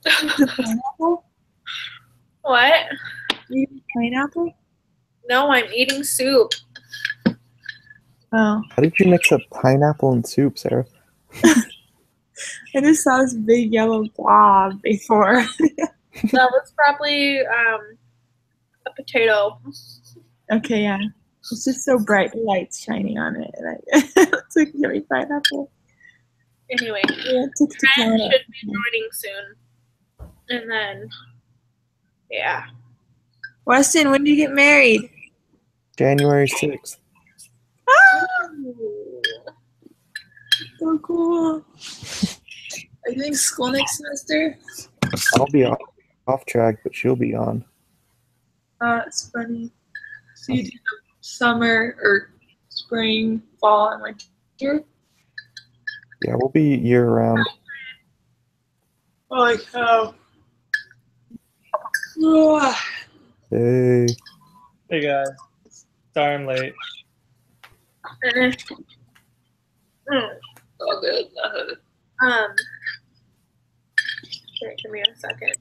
Is it pineapple? What? You eating pineapple? No, I'm eating soup. Oh. How did you mix up pineapple and soup, Sarah? I just saw this big yellow blob before. That was probably a potato. Okay, yeah. It's just so bright, the light's shining on it. And it looks like yummy pineapple. Anyway, Yeah, it took to Trent count should it. be joining soon. And then, yeah. Weston, when do you get married? January 6th. Ah, so cool. Are you doing school next semester? I'll be off track, but she'll be on. It's funny. So you do the summer or spring, fall, and winter? Yeah, we'll be year round. Holy cow. Hey. Hey guys, sorry I'm late. Oh, good. Wait, give me a second.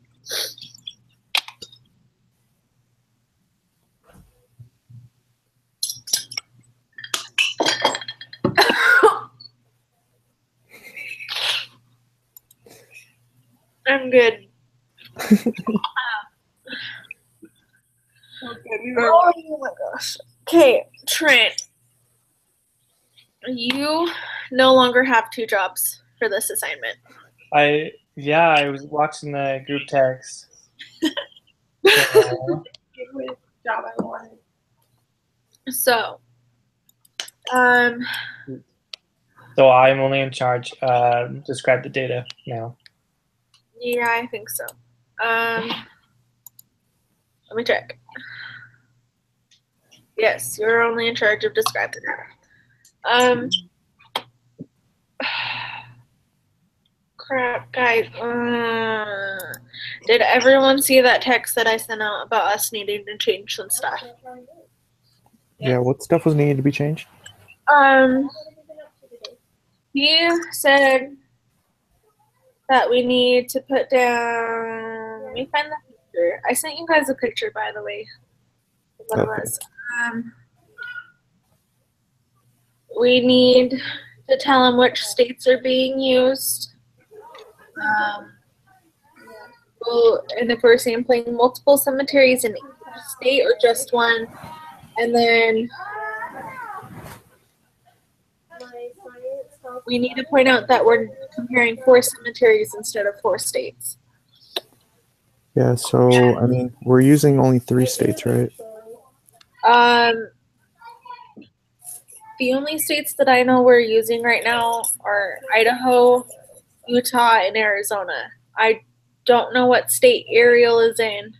I'm good. Oh my gosh. Okay, Trent. You no longer have 2 jobs for this assignment. I was watching the group text. Give me the job I wanted. So, So I'm only in charge. Describe the data now. yeah, I think so. Let me check. Yes, you're only in charge of describe the data. Crap, guys. Did everyone see that text that I sent out about us needing to change some stuff? Yeah, what stuff was needed to be changed? He said that we need to put down. Let me find the picture. I sent you guys a picture, by the way. What it was. We need to tell them which states are being used. And if we're sampling multiple cemeteries in each state or just one, and then we need to point out that we're comparing 4 cemeteries instead of 4 states. Yeah, so, I mean, we're using only 3 states, right? The only states that I know we're using right now are Idaho, Utah, and Arizona. I don't know what state Ariel is in,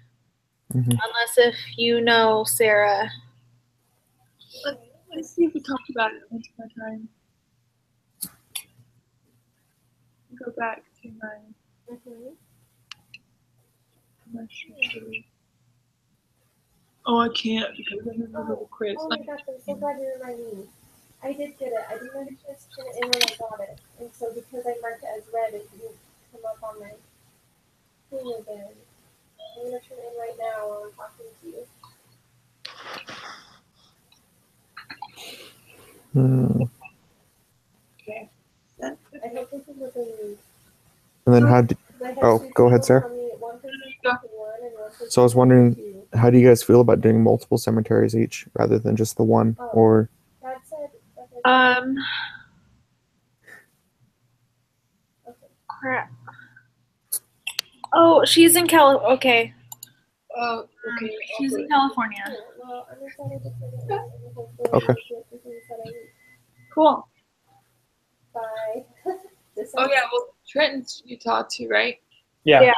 unless if you know, Sarah. Let's see if we talked about it once more time. Go back to my Oh, I can't because I'm in the little quiz. Oh my gosh, I'm so glad you reminded me. I did get it. I didn't have a chance to turn it in when I got it. And so because I marked it as red, it didn't come up on my thing again. I'm going to turn it in right now while I'm talking to you. Okay. I hope this is what they need. And then how did... Oh, go ahead, Sarah. So I was wondering, how do you guys feel about doing multiple cemeteries each rather than just the one? Or Crap. Oh, she's in Okay. Oh, okay. She's in California. Okay. Cool. Bye. Oh yeah, well Trenton's Utah too, right? Yeah.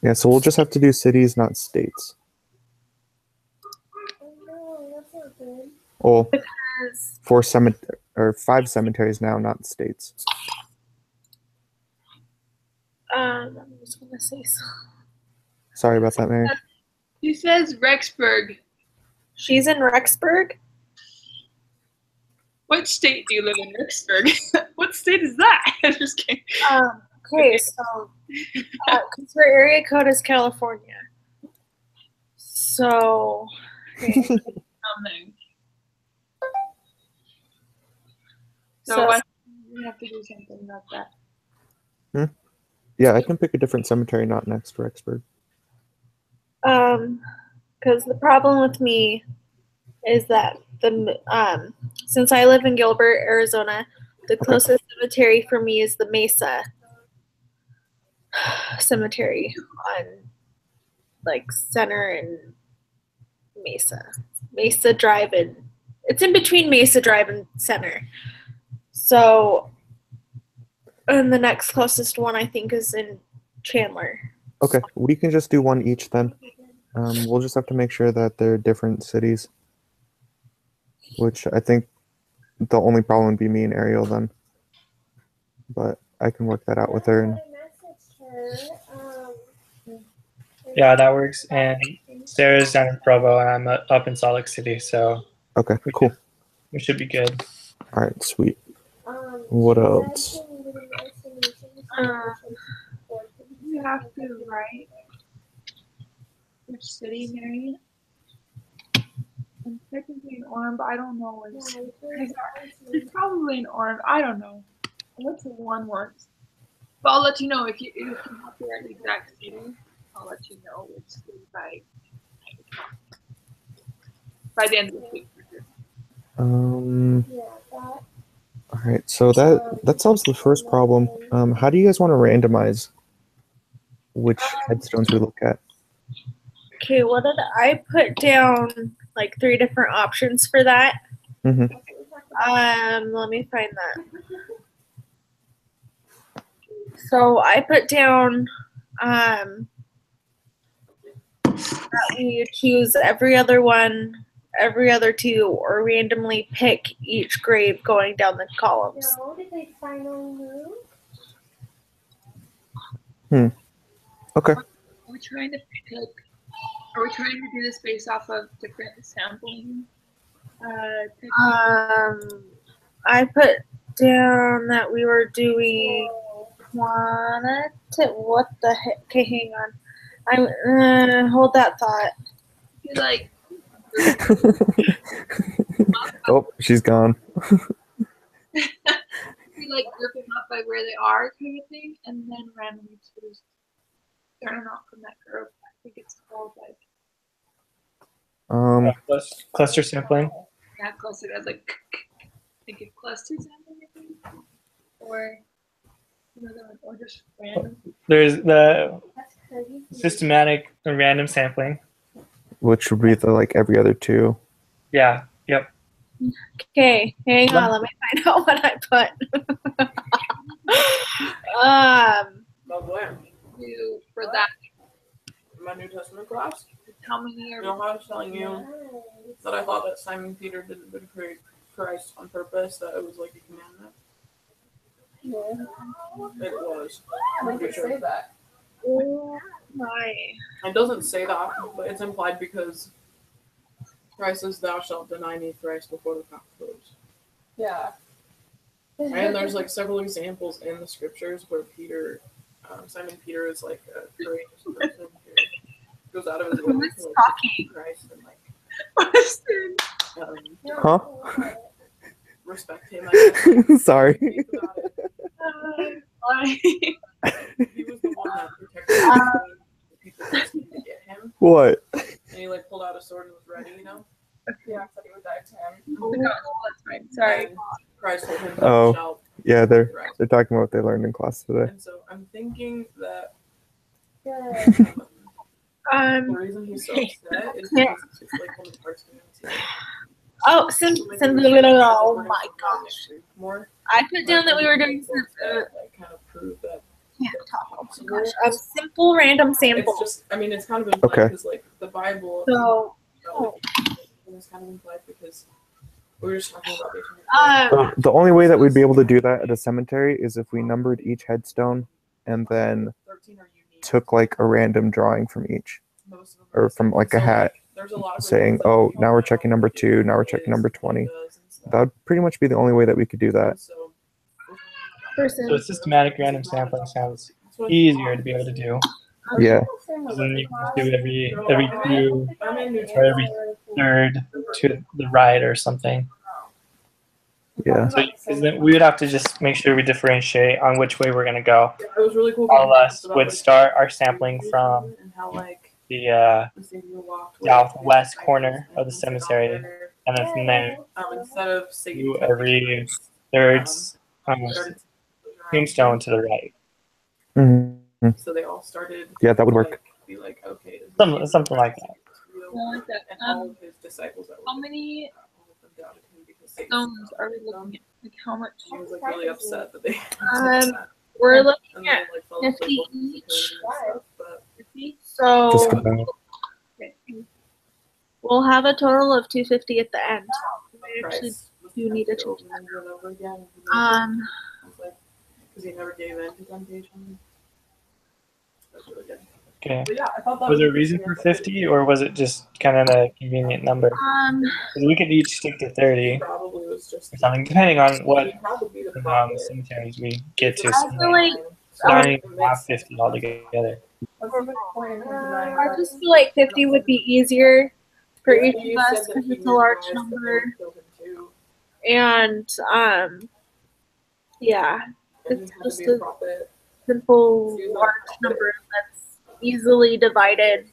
Yeah, so we'll just have to do cities, not states. Oh no, that's not good. Well, 5 cemeteries now, not states. I was gonna say so. Sorry about that, Mary. She says Rexburg. She's in Rexburg? What state do you live in, Rexburg? What state is that? I'm just kidding. Okay, so because our area code is California, so okay, Something. So, So- why we have to do something about that? Yeah, I can pick a different cemetery, not next to Rexburg. because the problem with me is that since I live in Gilbert, Arizona, the closest cemetery for me is the Mesa Cemetery on like Center and Mesa Drive, and it's in between Mesa Drive and Center. So, and the next closest one I think is in Chandler. Okay, we can just do one each then. We'll just have to make sure that they're different cities. Which I think the only problem would be me and Ariel then. But I can work that out with her. And I messaged her. Yeah, that works. And Sarah's down in Provo, and I'm up in Salt Lake City, so okay, cool. we should be good. All right, sweet. What else? You have to write which city, Mary. I'm technically in Orem, but I don't know what's. It's probably in Orem. I don't know. What's the one works? But I'll let you know if you have to write the exact city. I'll let you know which city by the end of the week. All right, so that solves the first problem. How do you guys want to randomize which headstones we look at? Okay, what did I put down? Like 3 different options for that. Mm-hmm. Let me find that. So I put down that we choose every other one, every other 2, or randomly pick each grave going down the columns. No, did they finally move? Okay. Are we trying to pick? Are we trying to do this based off of different sampling? I put down that we were doing what the heck? Okay, hang on. I'm hold that thought. Feel like Oh, she's gone. we like group them up by where they are, kind of thing, and then randomly choose. Starting off from that group. I think it's called like Cluster sampling. that cluster. That's like I think it's cluster sampling, I think, or another one, or just random. There's the That's crazy. systematic and random sampling. Which would be the like every other 2. Yeah, yep. Okay, hang on. Let me find out what I put. But when? Do for that. In my New Testament class, How many you are know how I was telling you that I thought that Simon Peter didn't betray Christ on purpose, that it was like a commandment? It was. I'm pretty sure. that. Oh my. It doesn't say that, but it's implied because Christ says, "Thou shalt deny me thrice before the cock crows." Yeah. And there's like several examples in the scriptures where Simon Peter is like a courageous person who goes out of his way to like, talking? Christ and like Huh? respect him. I guess. Sorry. Think about it. He was the one that protected the people who came to get him, What? and he like pulled out a sword and was ready, you know. Yeah, so he would die to him. Oh, that's right. Sorry. And Christ told him, Oh. "Thou shalt Yeah, they're thrice." talking about what they learned in class today. And so I'm thinking that Good. the reason he's so upset is because it's like one of the parts of him. Oh, oh my gosh. More. I put down that we were doing like kind of prove that. simple random It's sample. just, I mean, it's kind of implied Okay. because like the Bible. So, It's kind of implied because we were just talking about The only way that we'd be able to do that at a cemetery is if we numbered each headstone and then 13 are unique. took like a random drawing from each, Most of them or from like a So, hat, there's a lot of saying, reasons that "Oh, we now don't we're know checking number what 2, now we're it checking is, number what it 20." does and stuff. That would pretty much be the only way that we could do that. So, person. So systematic random sampling sounds easier to be able to do. Yeah. So then you can just do every two or every third to the right or something. Yeah. So 'cause then we would have to just make sure we differentiate on which way we're going to go. It was really cool. All of us would start our sampling from and how like the the Savior walked southwest corner of the cemetery, and then from there, instead of Satan do every third tombstone to the right. Mhm. so they all started. Yeah, that would work. Like, be like, okay, this is Something like that. real. Yeah, I like that. And all of his disciples that were How many all of them doubted him because Satan stones are we looking at? Like how much? He was like really upset that they. We're looking and at then, like, fell 50 asleep on the each. and stuff, but 50? Just So about. Okay. we'll have a total of 250 at the end. We actually Christ was do need to tempted change over and over again. Because he never gave in to temptation. That's really good. Okay. But yeah, I thought that Was there a reason for 50, or was it just kind of a convenient number? 'Cause we could each stick to 30 Probably was just or something, depending on what He'd probably be the prophet. cemeteries we get to. I feel like So I don't even have 50 altogether. I just feel like 50 would be easier for each of us because it's a large number. And yeah, it's just a simple large number that's easily divided.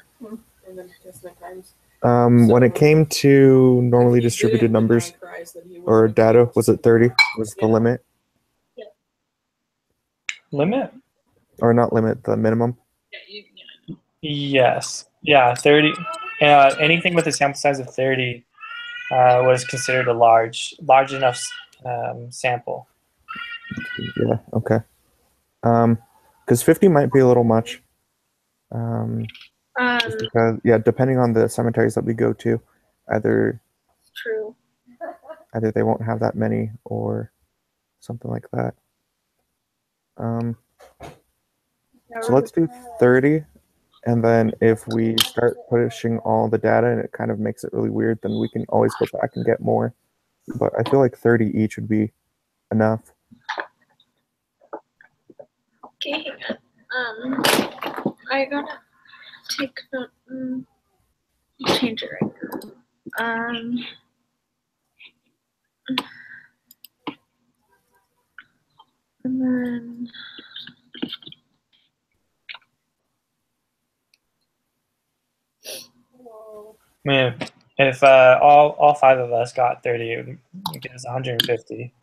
When it came to normally distributed numbers or data, was it 30? Was the limit? Limit? Or not limit, the minimum? Yeah. Yes. Yeah, 30. Anything with a sample size of 30 was considered a large enough sample. Yeah, okay. Because 50 might be a little much. Just because, yeah, depending on the cemeteries that we go to, either True. they won't have that many or something like that. So let's do 30, and then if we start pushing all the data and it kind of makes it really weird, then we can always go back and get more. But I feel like 30 each would be enough. Okay, hang on. I gotta take note. Change it right now. And then I mean, if all five of us got 30, it would get us 150,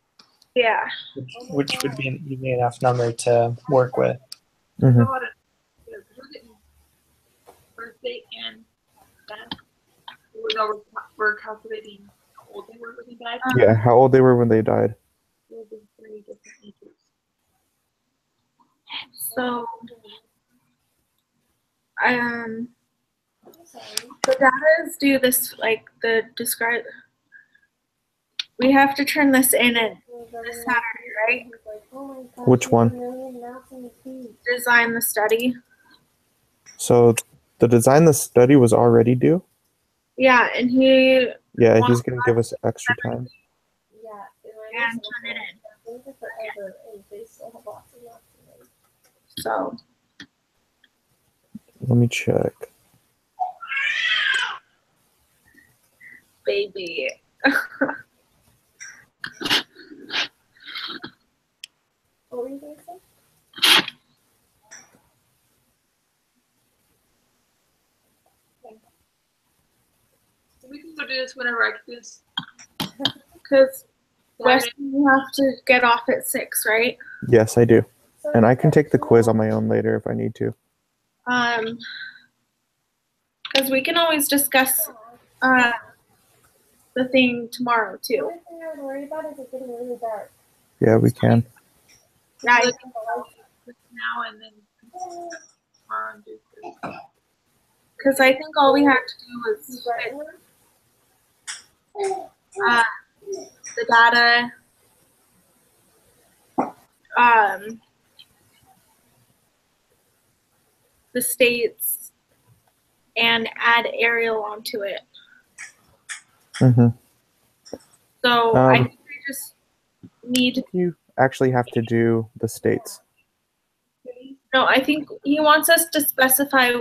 yeah, which would be an easy enough number to work with. Mm-hmm. Birthday and that. We're calculating how old they were when they died. Yeah, how old they were when they died. There will be 3 different ages. so the data is due this like the describe. We have to turn this in at this Saturday, right? Which one? Design the study. So the design the study was already due? Yeah, and he Yeah, he's going to give us extra time. and turn it in. So Let me check. baby. What were you going to say? We can go do this whenever I can do this. Because Weston, you have to get off at 6, right? Yes, I do. And I can take the quiz on my own later if I need to. Because we can always discuss the thing tomorrow The too. only thing I would worry about is it getting really dark. Yeah, we can. Yeah, Now and then tomorrow and do this. because I think all we had to do was the data, the states, and add aerial onto it. Mm-hmm. So I think I just need. actually have to do the states. No, I think he wants us to specify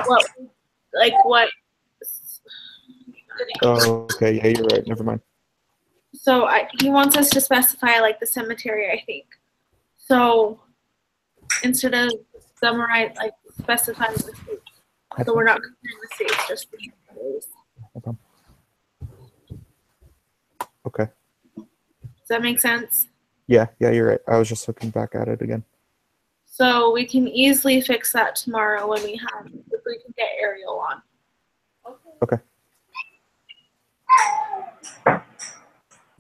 what Oh, okay. Yeah, you're right. Never mind. so he wants us to specify like the cemetery, I think. So instead of summarize, like specifying the states. So we're not comparing the states, just the cemeteries. No problem. Okay. Does that make sense? Yeah, you're right. I was just looking back at it again. So we can easily fix that tomorrow when we if we can get Ariel on. Okay.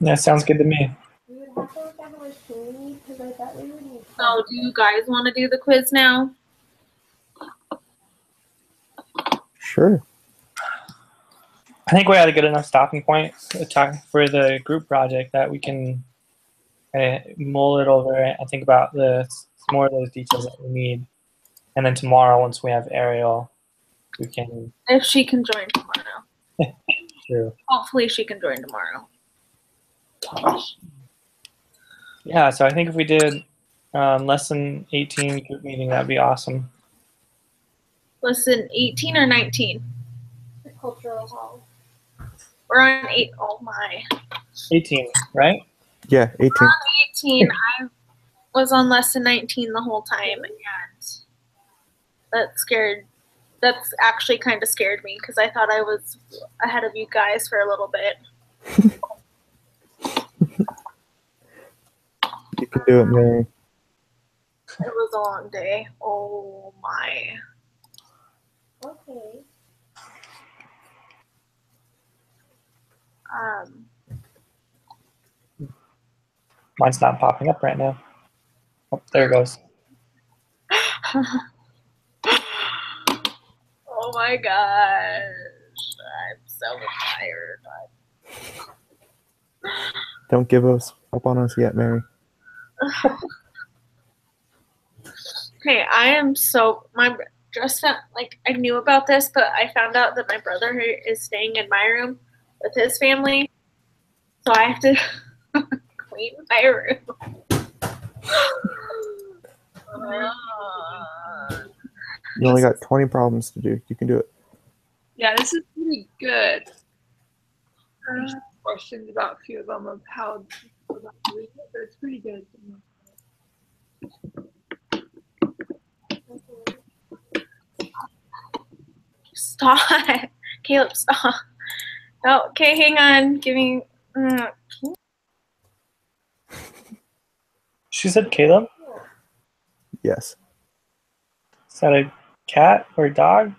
Yeah, sounds good to me. We would have to look at how much food we need because I bet we would need. So do you guys want to do the quiz now? Sure. I think we had a good enough stopping point for the group project that we can mull it over and think about more of those details that we need. And then tomorrow, once we have Ariel, we can. If she can join tomorrow. True. Hopefully she can join tomorrow. Yeah, so I think if we did lesson 18 group meeting, that'd be awesome. Lesson 18 or 19? The cultural hall. We're on 8. Oh my. 18, right? Yeah, 18. We're on 18. I was on lesson 19 the whole time, and that's actually kind of scared me because I thought I was ahead of you guys for a little bit. You can do it, Mary. It was a long day. Oh my. Okay. Mine's not popping up right now. Oh, there it goes. Oh my gosh. I'm so tired. Don't give us up on us yet, Mary. Okay, I am so I knew about this, but I found out that my brother is staying in my room with his family, so I have to clean my room. You only got 20 problems to do. You can do it. Yeah, this is pretty good. There's questions about a few of them of how about doing it, but it's pretty good. Stop. Caleb, stop. Oh, okay, hang on. Give me. She said Caleb? Yes. Is that a cat or a dog?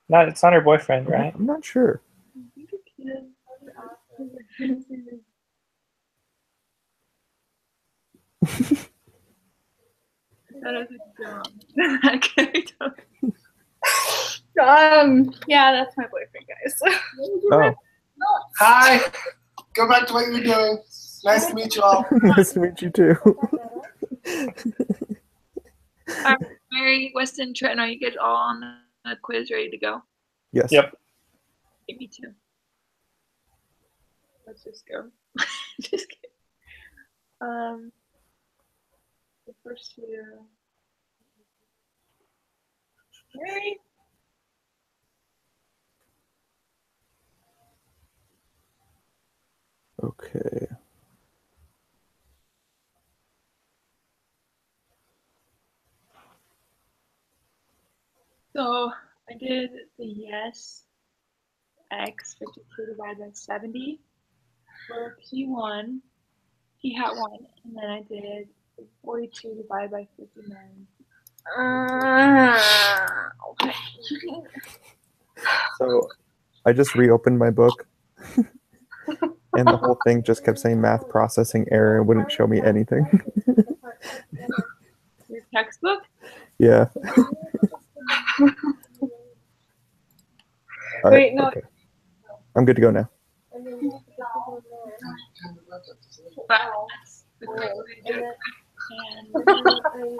It's not her boyfriend, right? I'm not sure. That is a dumb. Yeah, that's my boyfriend, guys. Oh. Hi. Go back to what you were doing. Nice to meet you all. Nice to meet you too. Mary, Weston, Trenton, are you guys all on the quiz ready to go? Yes. Yep. Okay, me too. Let's just go. Just kidding. The first two. Mary. Okay. So I did the yes x 52 divided by 70 for P1, P hat 1, and then I did 42 divided by 59. Okay. So I just reopened my book and the whole thing just kept saying math processing error and wouldn't show me anything. Your textbook? Yeah. All right. Wait, no. Okay. I'm good to go now. And then you have to go there. But that's the correct way to do it. And then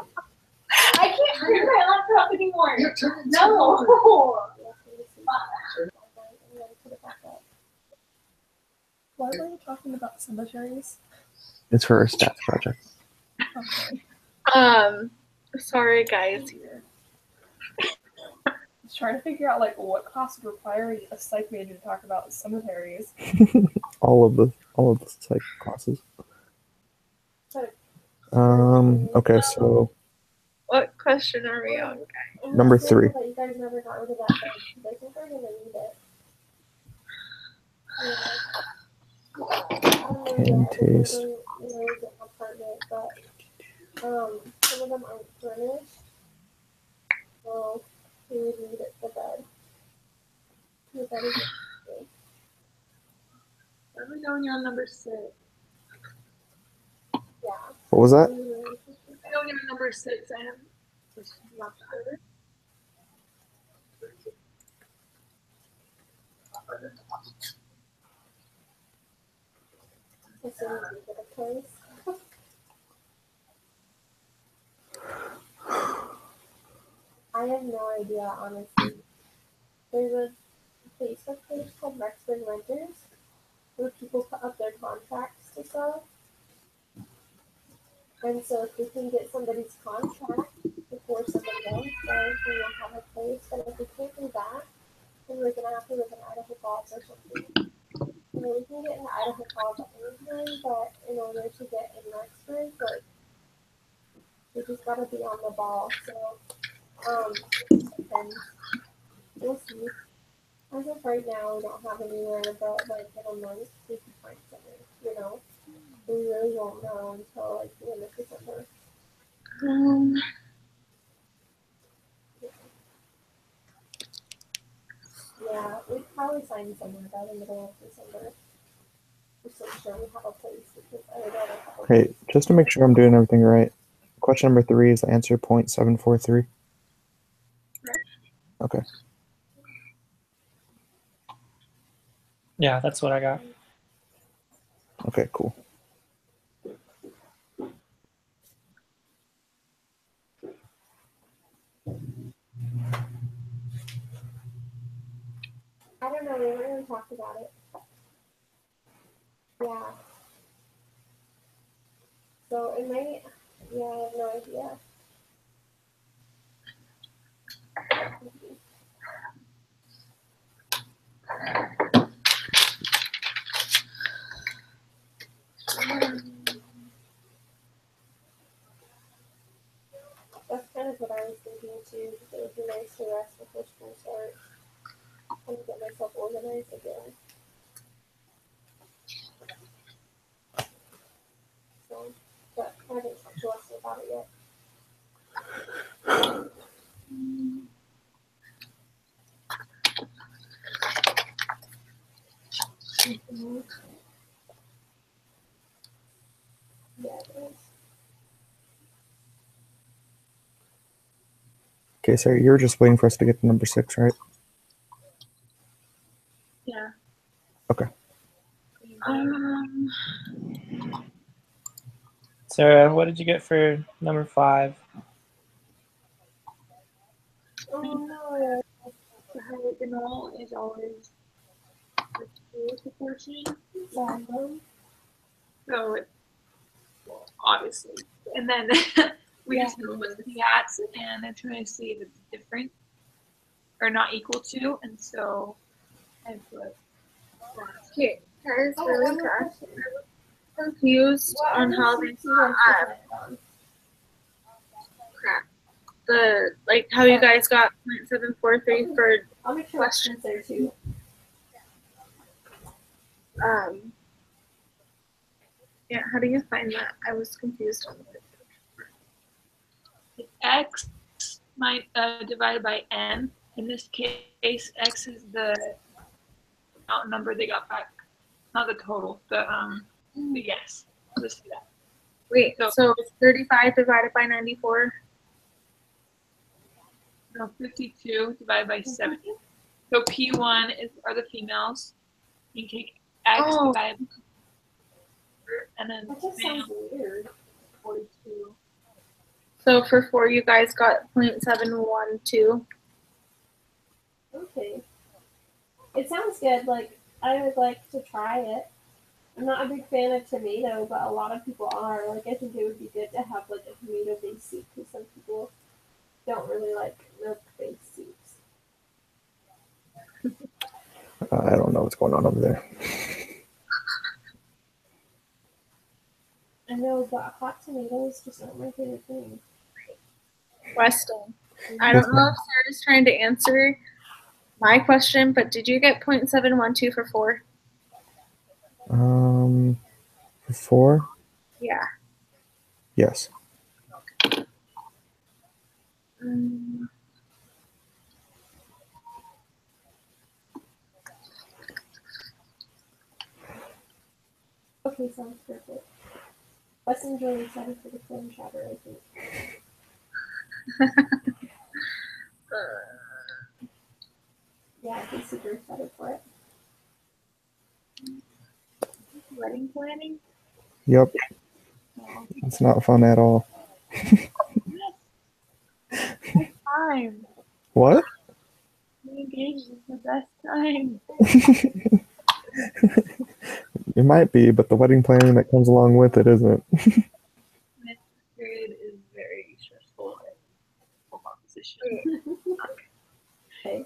I can't read my laptop anymore. Yeah, turn it No. and then put it back up. Why were you talking about cemeteries? It's for our stats project. Okay. Sorry guys. Just trying to figure out like what class would require a psych major to talk about cemeteries. all of the psych classes. Okay, so What question are we on? I'm Number just grateful 3. that you guys never got rid of that bed, because I think we're gonna need it. I don't know yet, because Taste. we're, it's an apartment, but some of them aren't furnished, so we would need it for bed. The bed is okay. Where are we going on number 6? Yeah. What was that? We're going on number 6. I have just not that. As soon as we get a place. I have no idea, honestly. There's a Facebook page called Rexburg Renters where people put up their contracts to sell. And so if we can get somebody's contract before somebody else does, then we'll have a place. But if we can't do that, then we're gonna have to live in Idaho Falls or something. You know, we can get into Idaho Falls at any time, but in order to get in Rexburg, like, we just gotta be on the ball. So, and we'll see. As of right now, we don't have anywhere, but like in a month, we can find something, you know? We really won't know until like the end of December. Yeah, we'd probably find somewhere by the middle of December. Just to make sure we have a place, because I would rather have a Okay, place. just to make sure I'm doing everything right. Question number 3 is answer 0.743. Okay. Yeah, that's what I got. Okay, cool. I don't know, we haven't really talked about it. Yeah. So it might, yeah, I have no idea. That's kind of what I was thinking too, because it would be nice to rest before school starts. And get myself organized again. So, but I haven't talked to Leslie about it yet. Yeah, it is. Okay, so you're just waiting for us to get to number 6, right? Yeah. Okay. Sarah, what did you get for number 5? Oh no. The hexagonal is always the 2 proportion. So, well, obviously. And then we just know what the hats, and I'm trying to see if it's different or not equal to. And so I put Okay, guys, really fast. I'm confused on how they crap. The like how you guys got 0.743 for I'll make sure questions there too. yeah, how do you find that? I was confused on it. x divided by n. In this case, x is the number they got back, not the total. The yes. Let's do that. Wait, so it's 35 divided by 94? No, 52 divided by 70. So P1 are the females. You can take x divided by, and then That just sounds weird. 42. So for 4, you guys got 0.712. Okay. It sounds good. Like, I would like to try it. I'm not a big fan of tomato, but a lot of people are. Like, I think it would be good to have like a tomato-based soup because some people don't really like milk-based soups. I don't know what's going on over there. I know, but hot tomatoes just not my favorite thing. Weston, I don't know if Sarah's trying to answer my question, but did you get 0.712 for 4? For 4? Yeah. Yes. Mm, Okay, sounds perfect. Weston's really excited for the clam chowder, I think. Yeah, he's super excited for it. wedding planning? Yep. Oh, It's not fun at all. best time. What? Being engaged is the best time. It might be, but the wedding planning that comes along with it isn't. This period is very stressful and full opposition. Okay. I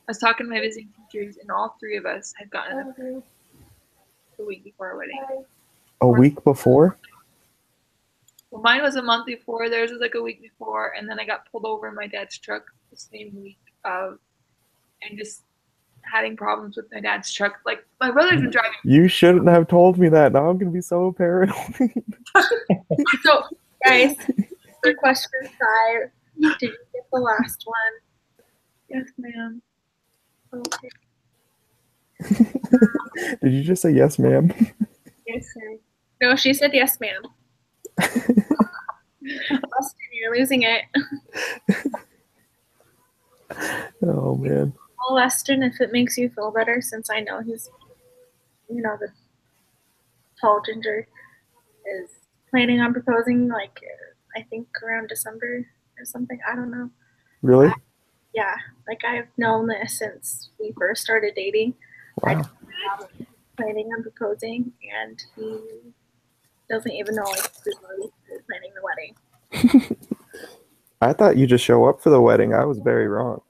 was talking to my visiting teachers, and all 3 of us had gotten it Okay. the week before our wedding. Bye. A week before? Well, mine was a month before. Theirs was like a week before, and then I got pulled over in my dad's truck the same week of, and just having problems with my dad's truck. Like my brother's been driving. You shouldn't have told me that. Now I'm gonna be so paranoid. So, guys, for question 5, did you get the last one? Yes, ma'am. Okay. Did you just say yes, ma'am? Yes, sir. No, she said yes, ma'am. Austin, you're losing it. Oh man. Well, Weston, if it makes you feel better, since I know he's, the tall ginger is planning on proposing, like, I think around December or something. I don't know. Really? Yeah, like I've known this since we first started dating. I Wow. just planning on proposing, and he doesn't even know like who's really planning the wedding. I thought you just show up for the wedding. I was very wrong.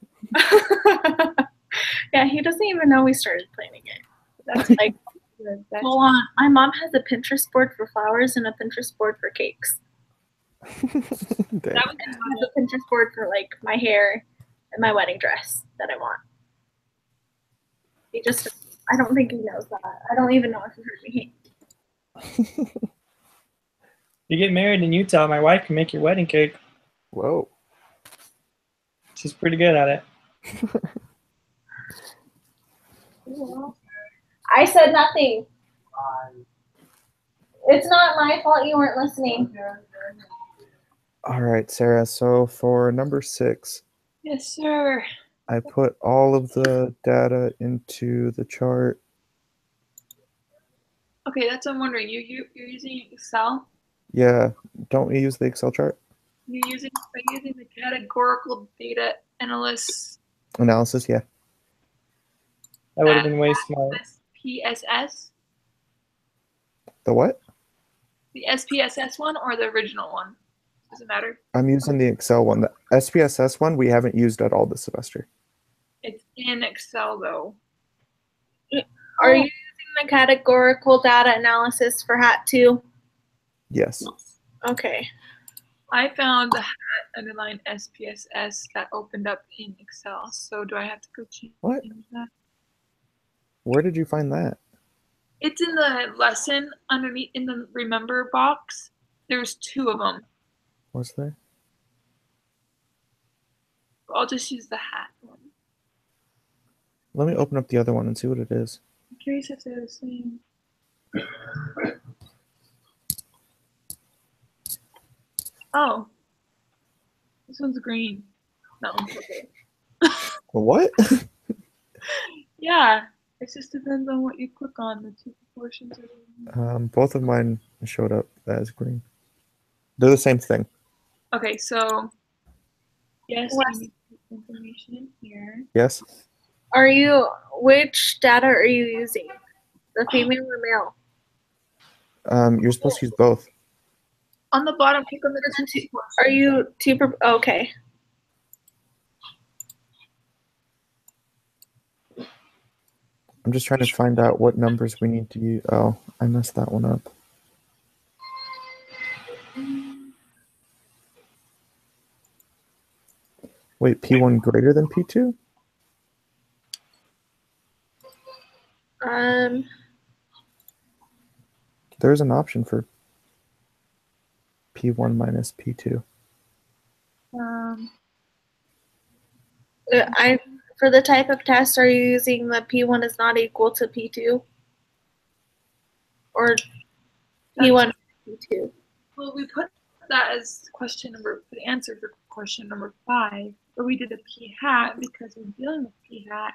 Yeah, he doesn't even know we started planning it. That's like, That's hold on. My mom has a Pinterest board for flowers and a Pinterest board for cakes. Damn. That was a Pinterest board for like my hair and my wedding dress that I want. He just, I don't think he knows that. I don't even know if he heard me. You get married in Utah, my wife can make your wedding cake. Whoa. She's pretty good at it. I said nothing. It's not my fault you weren't listening. All right, Sarah. So for number 6, Yes, sir. I put all of the data into the chart. Okay, that's what I'm wondering. You're using Excel? Yeah. Don't you use the Excel chart? Are you using the categorical data analysis Analysis, yeah. That would have been way smart. SPSS? The what? The SPSS one or the original one? Does it matter? I'm using the Excel one. The SPSS one we haven't used at all this semester. It's in Excel though. Are you using the categorical data analysis for HAT 2? Yes. Okay. I found the hat underline SPSS that opened up in Excel. So do I have to go change What? that? Where did you find that? It's in the lesson underneath in the remember box. There's 2 of them. Was there? I'll just use the hat one. Let me open up the other one and see what it is. I'm curious if they're the same. Oh. This one's green. That one's purple. What? Yeah. It just depends on what you click on. The 2 proportions are Both of mine showed up as green. They're the same thing. okay, so yes, Wes- you need to put information in here. Yes. Which data are you using? The female or male? You're supposed to use both. On the bottom, click on the two. Are you two? Okay. I'm just trying to find out what numbers we need to use. Oh, I messed that one up. Wait, P1 greater than P2? There's an option for P1 minus P2. For the type of test, are you using the P1 is not equal to P2? Or P1 P2? Well, we put that as the answer for question number 5, but we did a P hat because we're dealing with P hat.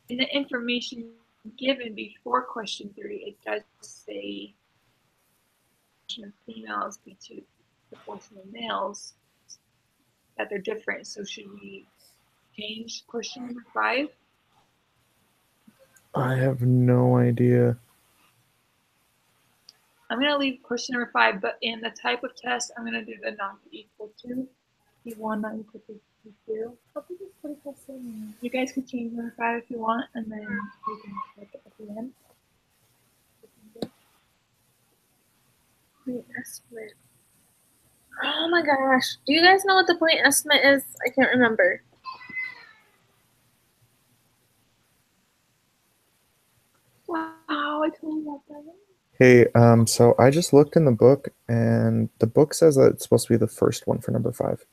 In the information given before question 3, it does say proportion of females to proportion of males, that they're different. So should we change question number 5? I have no idea. I'm going to leave question number 5, but in the type of test, I'm going to do the not equal to P1 not equal to P2. You guys can change number 5 if you want, and then you can check it at the end. Point estimate. Oh my gosh. Do you guys know what the point estimate is? I can't remember. Wow, I totally got that. Hey, so I just looked in the book, and the book says that it's supposed to be the first one for number 5.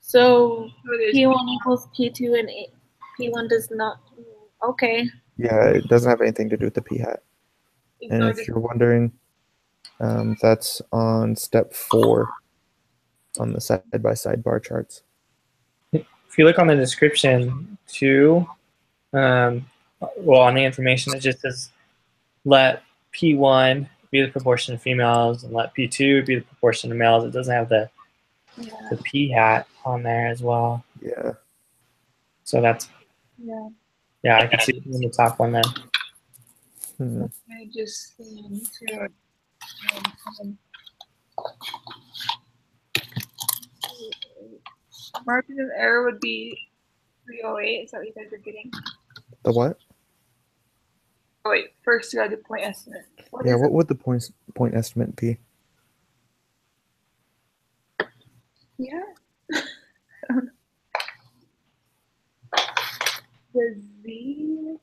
So P1 equals P2 and P1 does not. Okay. Yeah, it doesn't have anything to do with the p hat. And if you're wondering, that's on step 4 on the side-by-side bar charts. If you look on the description too, well, on the information, it just says let P1 be the proportion of females and let P2 be the proportion of males. It doesn't have the P hat on there as well. Yeah. So that's yeah, I can see it in the top one then. I just need to margin of error would be 308. Is that what you guys are getting? The what? Oh wait, first you got the point estimate. What would the point estimate be? Yeah. The Z.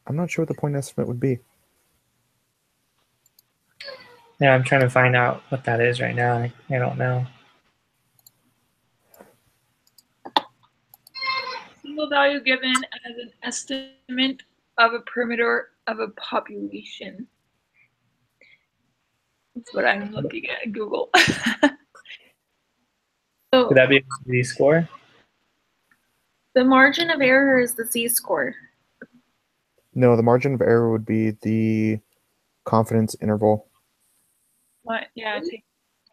I'm not sure what the point estimate would be. Yeah, I'm trying to find out what that is right now. I don't know. Single value given as an estimate of a perimeter of a population. That's what I'm looking at Google. So Could that be a Z-score? the margin of error is the Z-score. No, the margin of error would be the confidence interval. What? Yeah.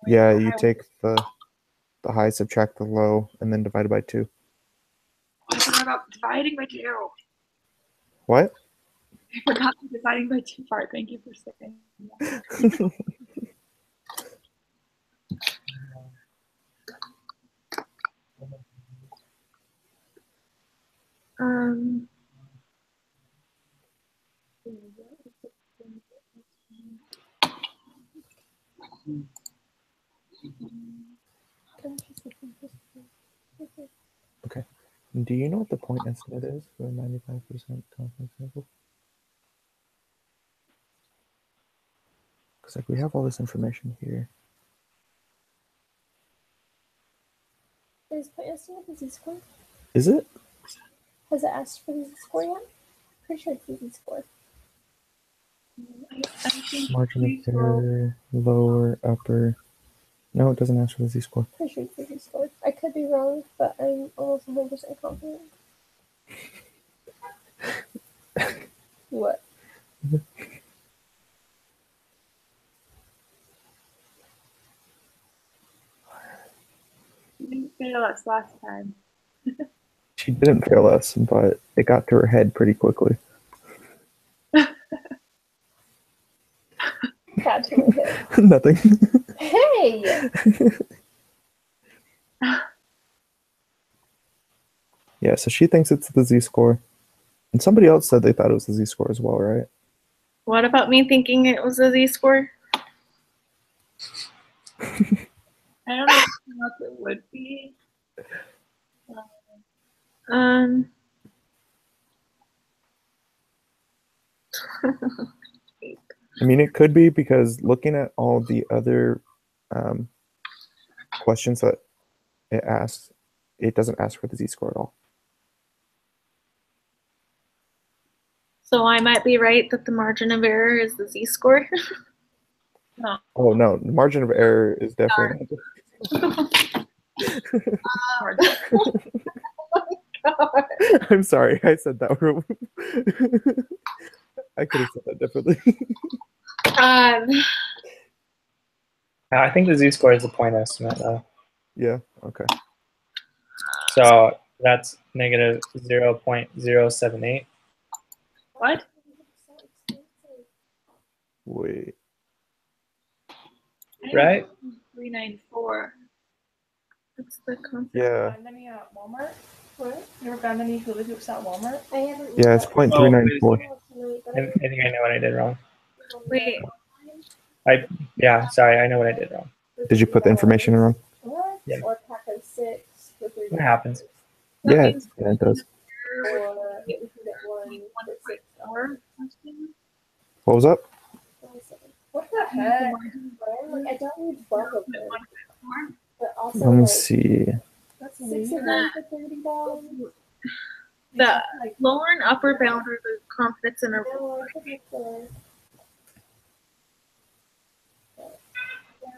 Yeah, you take the high, subtract the low, and then divide it by 2. I forgot about dividing by 2. What? I forgot the dividing by 2 part. Thank you for saying that. Do you know what the point estimate is for a 95% confidence interval? Because like we have all this information here. Is point estimate the z-score? Is it? Has it asked for the z-score yet? Pretty sure it's the z-score. I think Margin please of roll. error, lower, upper. No, it doesn't ask for the z-score. Pretty sure it's the z-score. I could be wrong, but I'm almost 100% confident. What? You didn't fail us last time. She didn't fail us, but it got to her head pretty quickly. Got to my head. Nothing. Hey! Yeah, so she thinks it's the z-score. And somebody else said they thought it was the z-score as well, right? What about me thinking it was a z-score? I don't know what else it would be. Um. I mean, it could be because looking at all the other questions that it asks, it doesn't ask for the z-score at all. So I might be right that the margin of error is the z-score. Oh no, the margin of error is definitely. I'm sorry, I said that wrong. I could have said that differently. I think the z-score is the point estimate, though. Yeah, okay. So that's negative 0.078. What? Wait. Right? 394. That's the con- Yeah. Find any at Walmart? What? You ever found any hula hoops at Walmart? I haven't. Yeah, it's 0.394. I think I know what I did wrong. Wait. Yeah, sorry, I know what I did wrong. Did you put the information in wrong? What? Yeah. Or pack of 6 for $3. What happens? That Yeah, means yeah, it does. Or you can get one for $6. What was up? What the heck? Like, I don't need 12 of them. But also, Let me like, see. That's 6 weird. of them for $30. The lower and upper bound are the confidence interval. No, I could get the.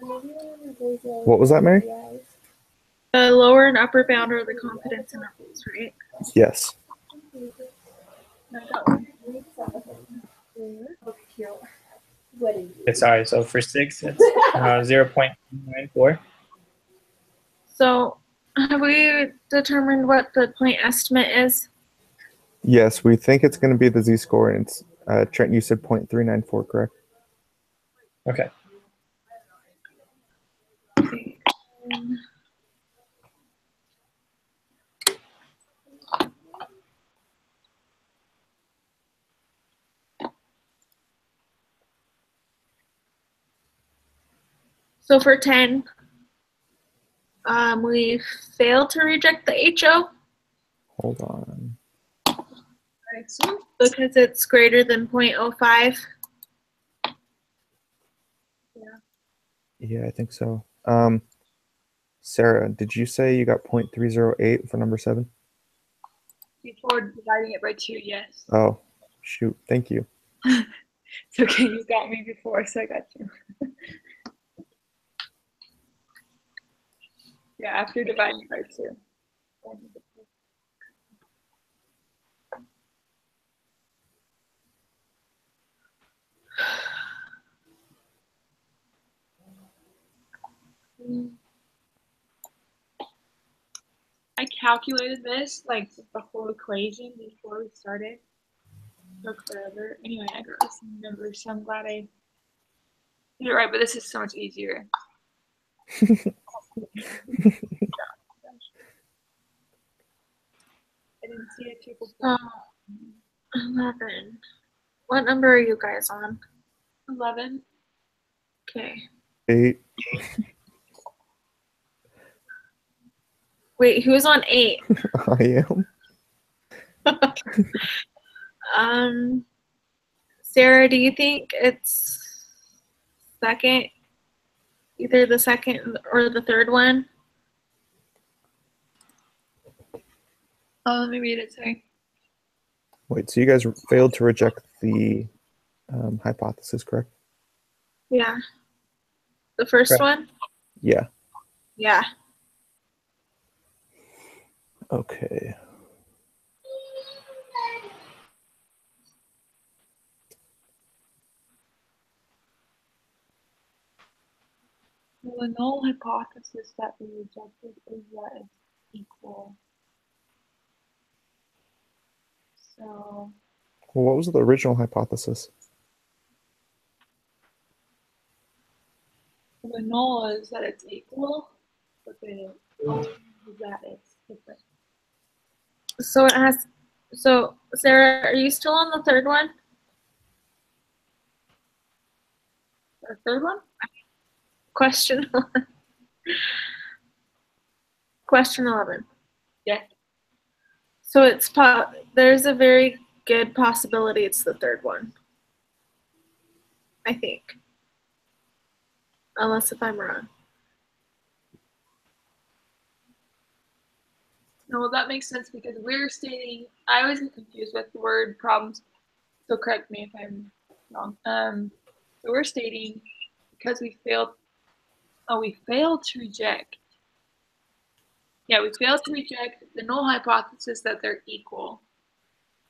What was that, Mary? The lower and upper bound are the confidence intervals, right? Yes. What is Okay, sorry, so for 6, it's 0.94. So have we determined what the point estimate is? Yes, we think it's going to be the z-score, and it's Trent. You said 0.394, correct? Okay. So for 10, we failed to reject the HO Hold on. because it's greater than 0.05. Yeah, I think so. Sarah, did you say you got 0.308 for number 7? Before dividing it by 2, yes. Oh, shoot. Thank you. It's okay, you got me before, so I got you. Yeah, after dividing it by 2. I calculated this, like the whole equation before we started. Took forever. Anyway, I got the same numbers, so I'm glad I did it right, but this is so much easier. I didn't see a 2. 11. What number are you guys on? 11. Okay. 8. Wait, who's on 8? I am. Sarah, do you think it's second? Either the second or the third one? Oh, let me read it. Sorry. Wait, so you guys failed to reject the hypothesis, correct? Yeah. The first Correct. one? Yeah. Yeah. Okay. The null hypothesis that we rejected is that it's equal. So Well, what was the original hypothesis? the null is that it's equal, but the alternative is that it's different. So it has. So Sarah, are you still on the third one? The third one? Question 11. Question 11. Yeah. So there's a very good possibility it's the third one. I think. Unless if I'm wrong. No, well, that makes sense because we're stating. I was confused with the word problems, so correct me if I'm wrong. So we're stating because we failed. Oh, we failed to reject. Yeah, we failed to reject the null hypothesis that they're equal.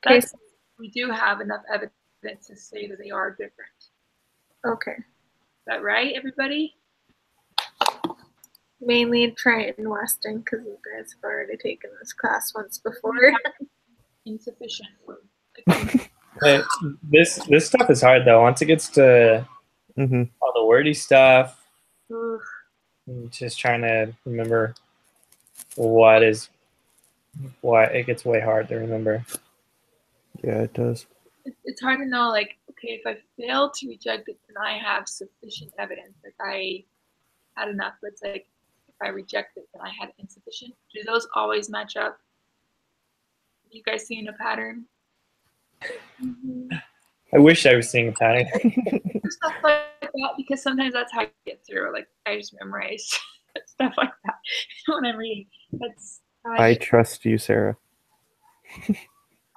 Okay. That's, we do have enough evidence to say that they are different. Okay. Is that right, everybody? Mainly Triton Weston because you guys have already taken this class once before. Insufficient. Hey, this stuff is hard though. Once it gets to Mm-hmm. all the wordy stuff, Oof. I'm just trying to remember what it gets way hard to remember. Yeah, it does. It's hard to know, like, okay, if I fail to reject it, then I have sufficient evidence. Like, I had enough. But it's like, if I reject it, then I had insufficient. Do those always match up? You guys seeing a pattern? I wish I was seeing a pattern. Stuff like that, because sometimes that's how I get through. Like, I just memorize stuff like that when I'm reading. That's I trust you, Sarah.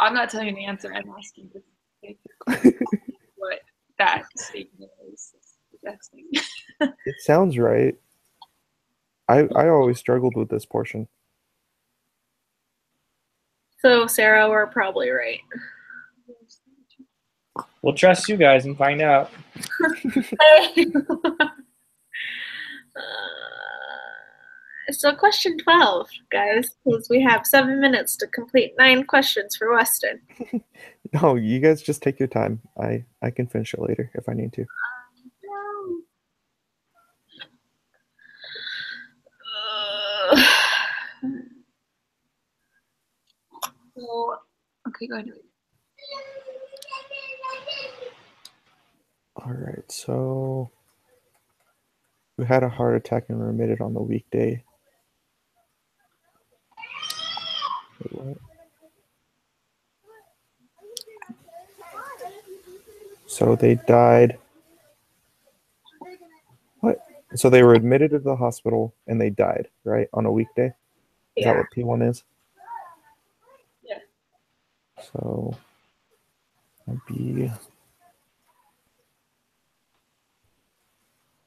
I'm not telling you the answer. I'm asking what that statement is suggesting. It sounds right. I always struggled with this portion. So Sarah, we're probably right. We'll trust you guys and find out. So question 12, guys, because we have 7 minutes to complete 9 questions for Weston. No, you guys just take your time. I can finish it later if I need to. So, okay, go ahead. All right, so who had a heart attack and remitted on the weekday? Wait, what? So they died. What? So they were admitted to the hospital and they died, right? On a weekday? Is that what P1 is? Yeah. So that'd be.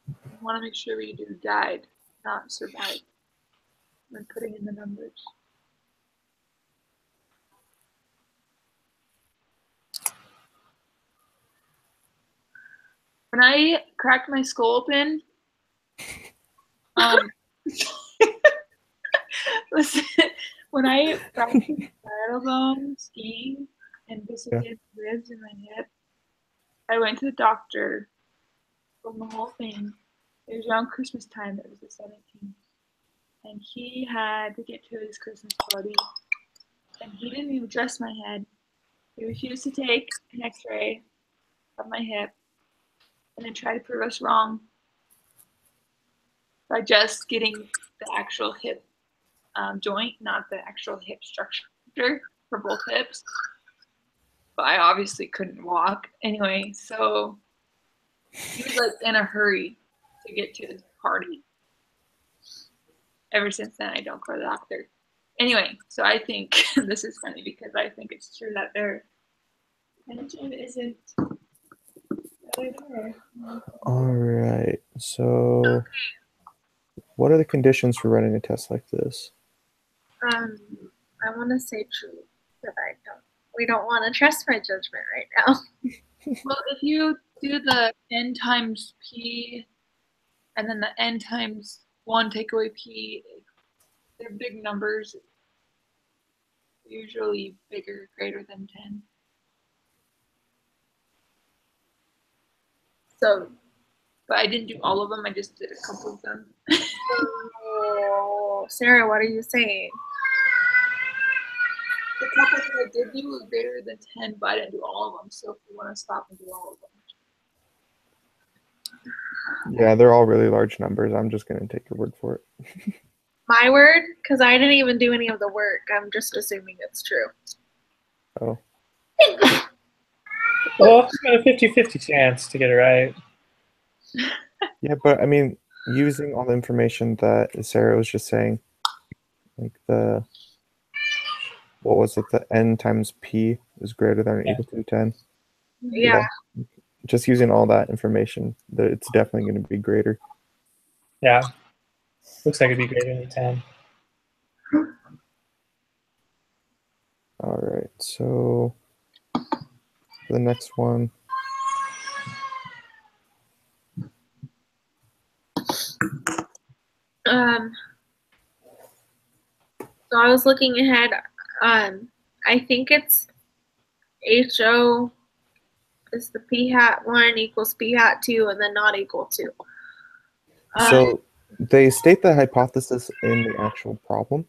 I want to make sure we do died, not survived. I'm putting in the numbers. When I cracked my skull open, listen, when I fractured parietal bone skiing and dislocated ribs in my hip, I went to the doctor from the whole thing. It was around Christmas time. It was the 17th. And he had to get to his Christmas party. And he didn't even dress my head. He refused to take an x-ray of my hip. And then tried to prove us wrong by just getting the actual hip joint, not the actual hip structure for both hips. But I obviously couldn't walk anyway, so he was like in a hurry to get to his party. Ever since then, I don't go to the doctor. Anyway, so I think this is funny because I think it's true that their pension isn't really there. All right. So, what are the conditions for running a test like this? I want to say true, but we don't want to trust my judgment right now. Well, if you do the n times p and then the n times 1 take away p, they're big numbers, usually bigger, greater than 10. So, but I didn't do all of them, I just did a couple of them. Oh, Sarah, what are you saying? The couple that I did do were greater than 10, but I didn't do all of them, so if you want to stop and do all of them. Yeah, they're all really large numbers. I'm just going to take your word for it. My word? Because I didn't even do any of the work. I'm just assuming it's true. Oh. Well, it's got a 50-50 chance to get it right. Yeah, but I mean, using all the information that Sarah was just saying, like what was it? The n times p is greater than or equal to 10. Yeah. Just using all that information, it's definitely going to be greater. Yeah. Looks like it'd be greater than 10. All right, so the next one. So I was looking ahead. I think it's HO is the P hat 1 equals P hat 2 and then not equal to. So they state the hypothesis in the actual problem.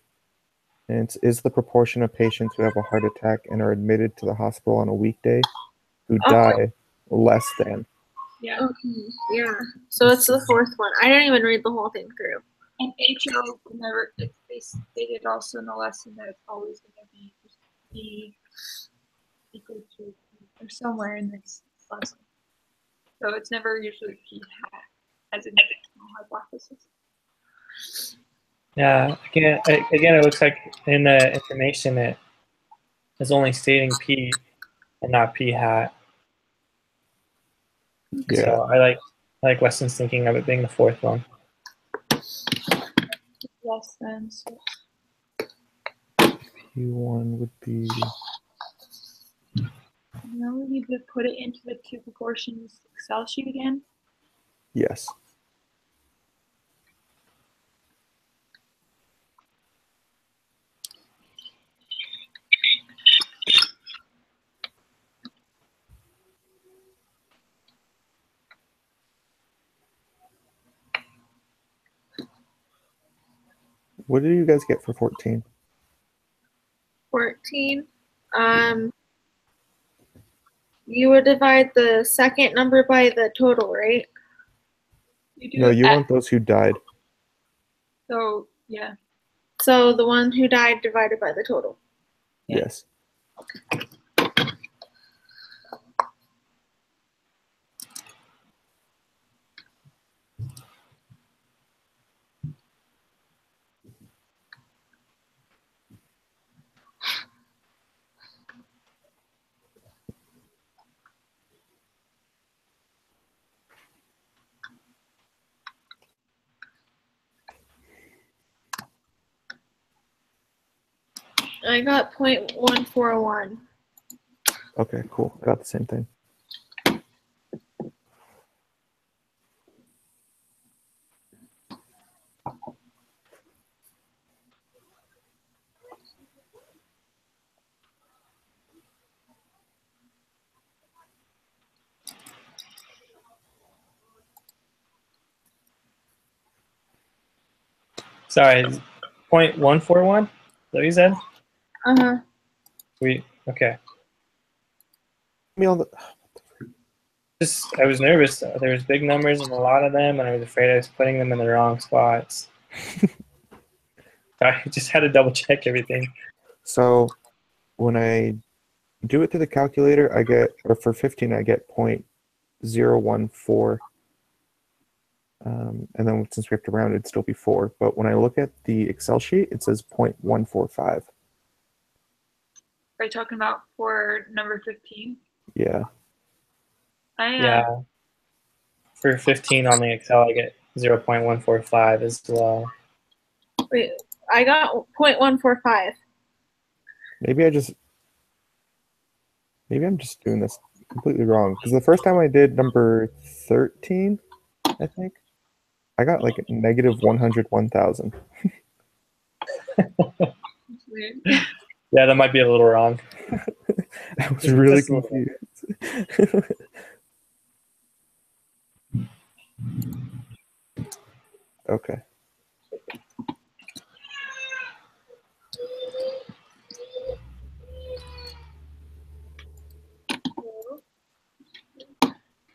And is the proportion of patients who have a heart attack and are admitted to the hospital on a weekday who die less than? Yeah. Okay, yeah. So it's the fourth one. I didn't even read the whole thing through. And HO never, they stated also in the lesson that it's always going to be P equal to, or somewhere in this lesson. So it's never usually P hat as in hypothesis. Yeah. Again, it looks like in the information it is only stating P and not P hat. Yeah. So I like Weston's thinking of it being the fourth one. Less than. So. P1 would be. Now we need to put it into the two proportions Excel sheet again. Yes. What did you guys get for 14? 14. You would divide the second number by the total, right? No, you want those who died. So, yeah. So the one who died divided by the total. Yes. I got 0.141. Okay, cool. I got the same thing. Sorry, 0.141? Is that what you said? Uh-huh. Sweet. Okay. Me on the. Just I was nervous. There was big numbers and a lot of them, and I was afraid I was putting them in the wrong spots. I just had to double check everything. So when I do it through the calculator, I get, or for 15, I get 0.014. And then since we have to round, it'd still be 4. But when I look at the Excel sheet, it says 0.145. Are you talking about for number 15? Yeah. Yeah. For 15 on the Excel, I get 0.145 as well. Wait, I got 0.145. Maybe I'm just doing this completely wrong. Because the first time I did number 13, I think, I got like negative 101,000. Weird. Yeah, that might be a little wrong. I was really Just a little. confused. Okay.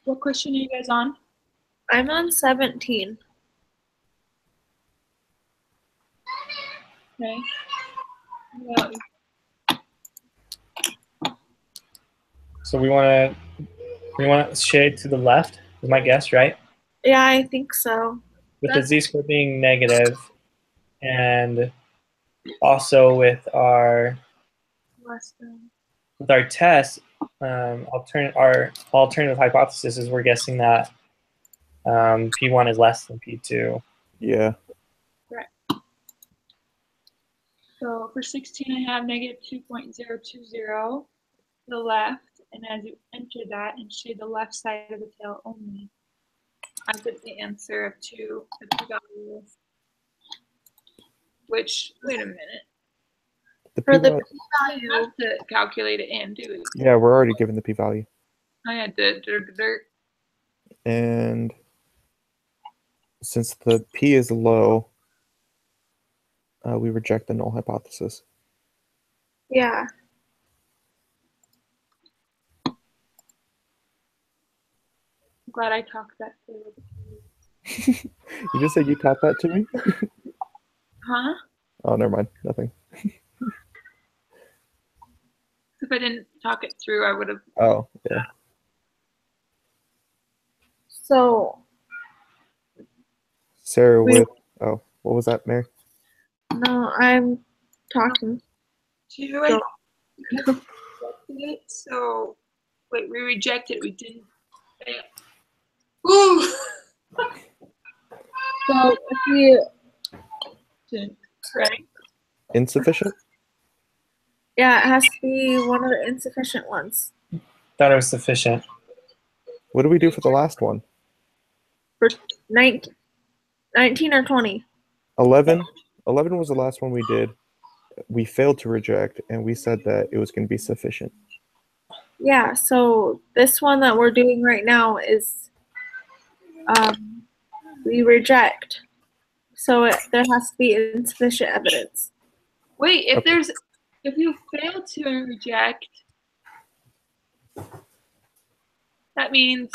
What question are you guys on? I'm on 17. Okay. Well, So we want to shade to the left, is my guess, right? Yeah, I think so. With the z-score being negative, and also with our less than. test, our alternative hypothesis is we're guessing that P1 is less than P2. Yeah. So for 16, I have negative 2.020 to the left, and as you enter that and shade the left side of the tail only, I get the answer of 2, the p-value, which, wait a minute, For the you p-value, have to calculate it in, do we? Yeah, we're already given the p-value. I had dirt. And since the p is low, we reject the null hypothesis. yeah. I'm glad I talked that through. You just said you taught that to me? Huh? Oh, never mind. Nothing. If I didn't talk it through, I would have. Oh, yeah. So, Sarah We- with, oh, what was that, Mary? no, I'm talking. Two, I rejected it. So, wait, we rejected. We didn't. Ooh. So, if you, Didn't, right? Insufficient? yeah, it has to be one of the insufficient ones. Thought it was sufficient. What do we do for the last one? For 19 or 20. 11? 11 was the last one we did. We failed to reject, and we said that it was going to be sufficient. Yeah, so this one that we're doing right now is we reject. So there has to be insufficient evidence. Wait, if Okay. if you fail to reject, that means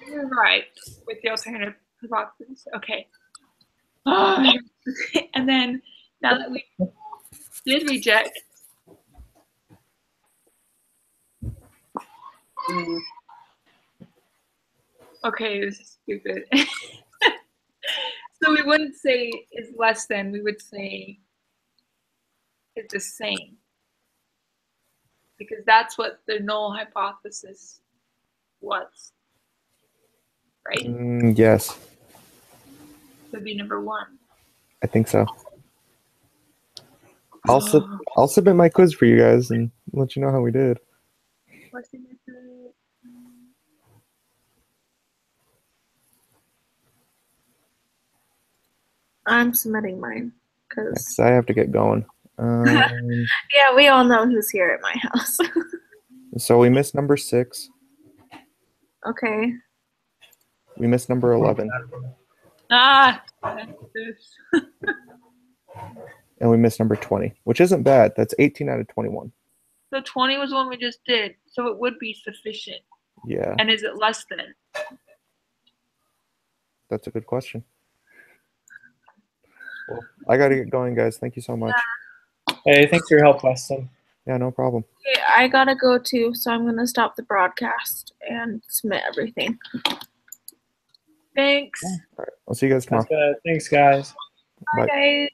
you're right with the alternative hypothesis. Okay. And then now that we did reject, okay, this is stupid. So we wouldn't say is less than, we would say it's the same. Because that's what the null hypothesis was. Right? Yes, Would be number 1. I think so. I'll submit my quiz for you guys and let you know how we did. What's the method? I'm submitting mine because Yes, I have to get going. yeah, we all know who's here at my house. So we missed number 6. Okay. We missed number 11. Ah! And we missed number 20, which isn't bad. That's 18 out of 21. So 20 was one we just did. So it would be sufficient. Yeah, And is it less than? that's a good question. Well, I gotta get going, guys. Thank you so much. Hey, thanks for your help, Weston. Yeah, no problem. Okay, I gotta go too, so I'm gonna stop the broadcast and submit everything. Thanks. All right. I'll see you guys tomorrow. Sounds good. Thanks, guys. Bye, Bye. guys.